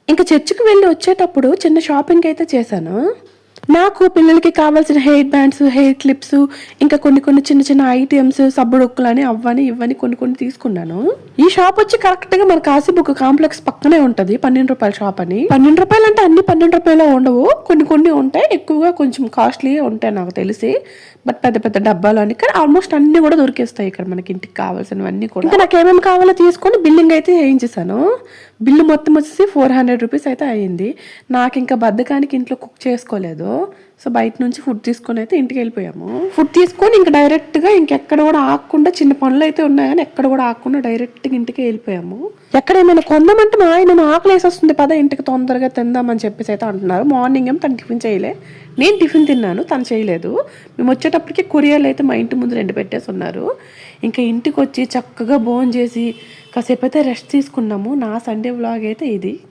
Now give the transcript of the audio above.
ఇంకా చర్చికి వెళ్ళి వచ్చేటప్పుడు చిన్న షాపింగ్ అయితే చేశాను. నాకు పిల్లలకి కావాల్సిన హెయిర్ బ్యాండ్స్, హెయిర్ క్లిప్స్, ఇంకా కొన్ని చిన్న చిన్న ఐటమ్స్, సబ్బుడొక్కులని అవ్వని ఇవ్వని కొన్ని తీసుకున్నాను. ఈ షాప్ వచ్చి కరెక్ట్ గా మన కాశీబుక్ కాంప్లెక్స్ పక్కనే ఉంటది. 12 రూపాయల షాప్ అని. 12 రూపాయలు అంటే అన్ని 12 రూపాయలు ఉండవు, కొన్ని ఉంటాయి. ఎక్కువగా కొంచెం కాస్ట్లీ ఉంటాయి నాకు తెలిసి. బట్ పెద్ద డబ్బాలు అని, కానీ ఆల్మోస్ట్ అన్ని కూడా దొరికేస్తాయి ఇక్కడ మనకి ఇంటికి కావాల్సినవన్నీ కూడా. ఇంకా నాకు ఏమేమి కావాలో తీసుకొని బిల్లింగ్ అయితే వేయించేసాను. బిల్లు మొత్తం వచ్చేసి 400 రూపీస్ అయితే అయ్యింది. నాకు ఇంకా బద్ధకానికి ఇంట్లో కుక్ చేసుకోలేదు. సో బయట నుంచి ఫుడ్ తీసుకొని అయితే ఇంటికి వెళ్ళిపోయాము. ఫుడ్ తీసుకొని ఇంకా డైరెక్ట్గా ఇంకెక్కడ కూడా ఆగకుండా, చిన్న పనులు అయితే ఉన్నాయి కానీ ఎక్కడ కూడా ఆగకుండా డైరెక్ట్గా ఇంటికి వెళ్ళిపోయాము. ఎక్కడ ఏమైనా కొందామంటే మా ఆయన ఆకలి వేసేస్తుంది పద ఇంటికి తొందరగా తిందామని చెప్పేసి అయితే అంటున్నారు. మార్నింగ్ ఏమో తను టిఫిన్ చేయలే, నేను టిఫిన్ తిన్నాను, తను చేయలేదు. మేము వచ్చేటప్పటికి కొరియర్లు అయితే మా ఇంటి ముందు 2 పెట్టేసి ఉన్నారు. ఇంకా ఇంటికి వచ్చి చక్కగా భోజనం చేసి కాసేపు అయితే రెస్ట్ తీసుకున్నాము. నా సండే వ్లాగ్ అయితే ఇది.